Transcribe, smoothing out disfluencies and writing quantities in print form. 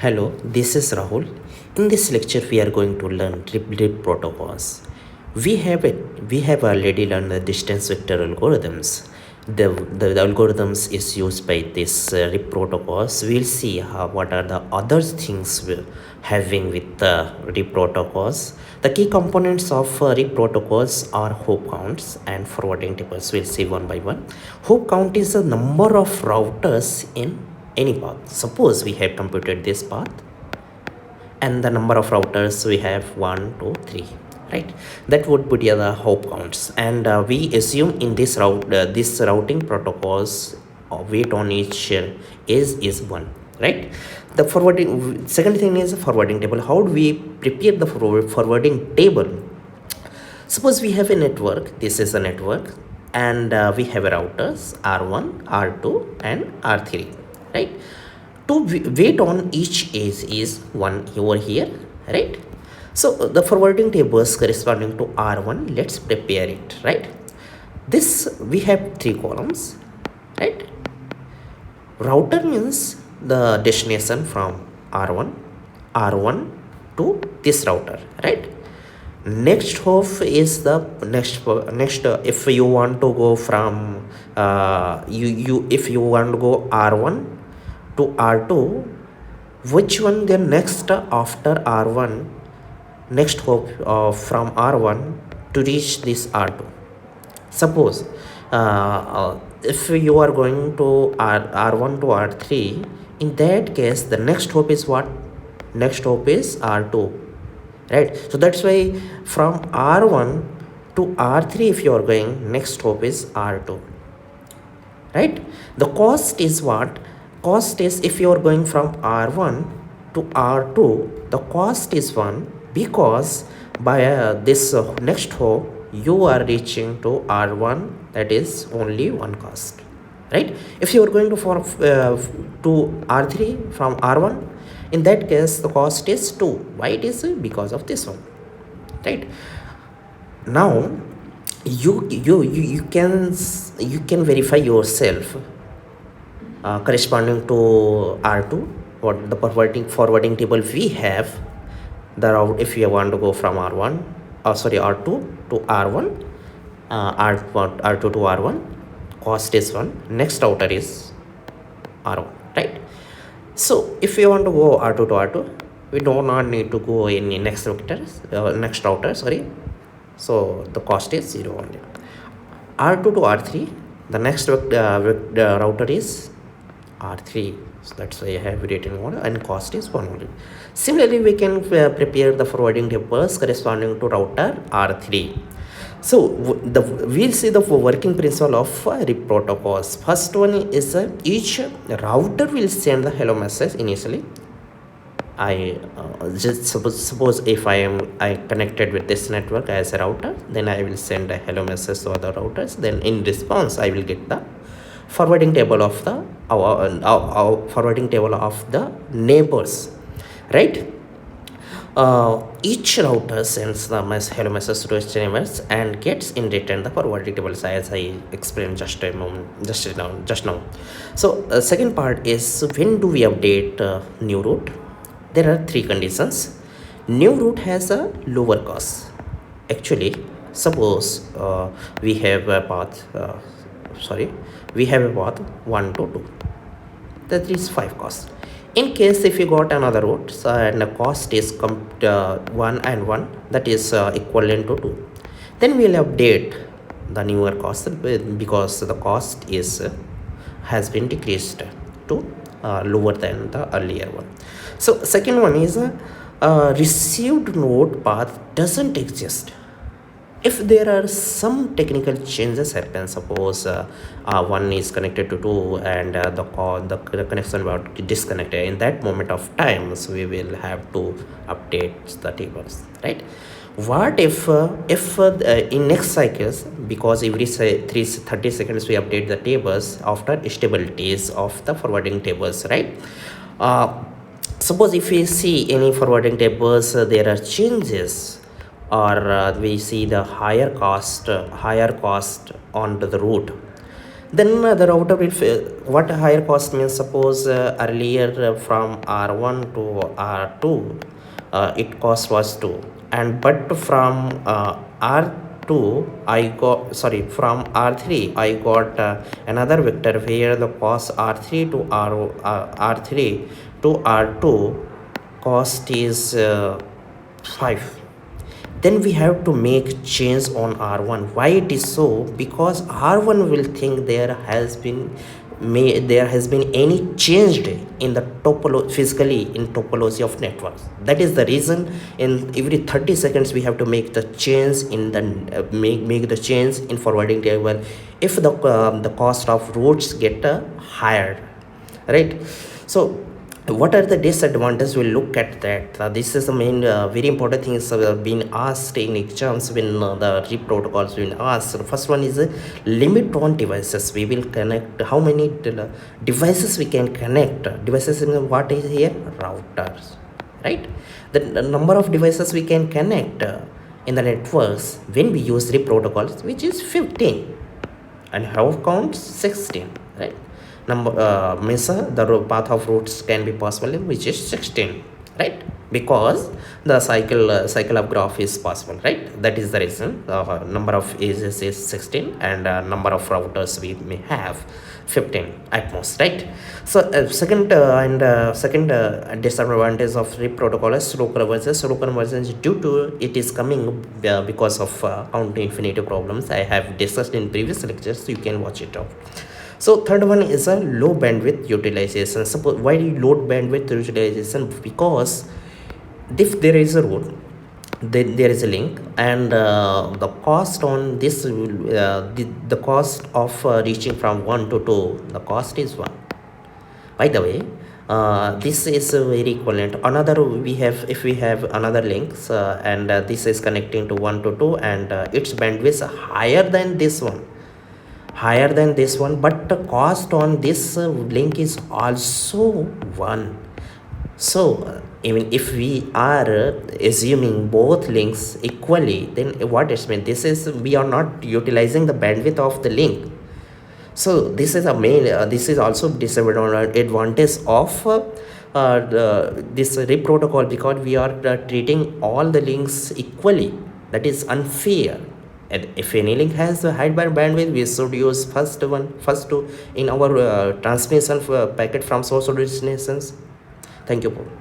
Hello, this is Rahul. In this lecture, we are going to learn RIP protocols. We have already learned the distance vector algorithms. The algorithms is used by this RIP protocols. We'll see what are the other things we're having with the RIP protocols. The key components of RIP protocols are hop counts and forwarding tables. We'll see one by one. Hop count is the number of routers in any path. Suppose we have computed this path and the number of routers we have 1 2 3, right? That would be the hop counts, and we assume in this this routing protocols weight on each is 1, right? The forwarding, second thing is forwarding table. How do we prepare the forwarding table? Suppose we have a network, this is a network, and we have a routers R1, R2 and R3, right? To weight on each edge is 1 over here, right? So the forwarding tables corresponding to R1, let's prepare it, right? This, we have 3 columns, right? Router means the destination from R1 to this router, right? Next hop is the next if you want to go from if you want to go R1 to R2, which one then next after R1, next hop from R1 to reach this R2. Suppose if you are going to R1 to R3, in that case the next hop is what? Next hop is R2, right? So that's why from R1 to R3, if you are going, next hop is R2, right? The cost is what? Cost is, if you are going from R1 to R2, the cost is 1, because by this next hop you are reaching to R1, that is only 1 cost, right? If you are going to to R3 from R1, in that case the cost is 2. Why it is? Because of this one, right? Now you can verify yourself corresponding to R2 what the forwarding table we have. The route, if you want to go from R1 R2 to R1, R2 to R1, cost is 1, next router is R1, right? So if you want to go R2 to R2, we do not need to go in next router, sorry. So the cost is 0 only. R2 to R3, the next router is R3, so that's why I have written 1, and cost is 1 only. Similarly, we can prepare the forwarding tables corresponding to router R3. So we'll see the working principle of RIP protocols. First one is each router will send the hello message initially. I just suppose if I connected with this network as a router, then I will send a hello message to other routers. Then in response, I will get the forwarding table of the forwarding table of the neighbors, right? Each router sends the hello message to its neighbors and gets in return the forwarding tables, as I explained just now. So second part is, when do we update new route? There are 3 conditions. New route has a lower cost. Actually, suppose we have a path we have a path 1 to 2, that is 5 cost. In case if you got another route and the cost is 1 and 1, that is equivalent to 2, then we will update the newer cost because the cost is has been decreased to lower than the earlier one. So second one is received node path doesn't exist. If there are some technical changes happen, suppose one is connected to 2 and the connection about disconnected, in that moment of time, so we will have to update the tables, right? What if in next cycles, because every 30 seconds we update the tables after stabilities of the forwarding tables, right? Suppose if we see any forwarding tables, there are changes, or we see the higher cost onto the route, Then the router will what higher cost means. Suppose earlier from R1 to R2 it cost was 2, and but from R2 I got, sorry, from R3 I got another vector where the cost R3 to R3 to R2 cost is 5. Then we have to make change on R1. Why it is so? Because R1 will think there has been any change in the topology, physically in topology of networks. That is the reason in every 30 seconds we have to make the change in the make the change in forwarding table if the cost of routes get higher, right? So what are the disadvantages? We'll look at that. This is the main very important things being asked in exams when the RIP protocols being asked. The first one is limit on devices. We will connect how many devices we can connect. Devices in what is here? Routers, right? The number of devices we can connect in the networks when we use RIP protocols, which is 15, and how counts 16, right? Number means the path of routes can be possible, which is 16, right? Because the cycle of graph is possible, right? That is the reason number of edges is 16 and number of routers we may have 15 at most, right? So second disadvantage of RIP protocol is slow convergence. Slow convergence due to it is coming because of count to infinity problems I have discussed in previous lectures, so you can watch it out. So third one is a low bandwidth utilization. Suppose why low bandwidth utilization? Because if there is a road, then there is a link, and the cost on this the cost of reaching from 1 to 2, the cost is 1. By the way, this is very equivalent. Another we have, if we have another links and this is connecting to 1 to 2 and its bandwidth higher than this one, but the cost on this link is also 1. So even if we are assuming both links equally, then what it means, this is we are not utilizing the bandwidth of the link. So this is a main this is also disadvantage of this RIP protocol, because we are treating all the links equally. That is unfair. And if any link has a high bandwidth, we should use first two in our transmission packet from source to destinations. Thank you.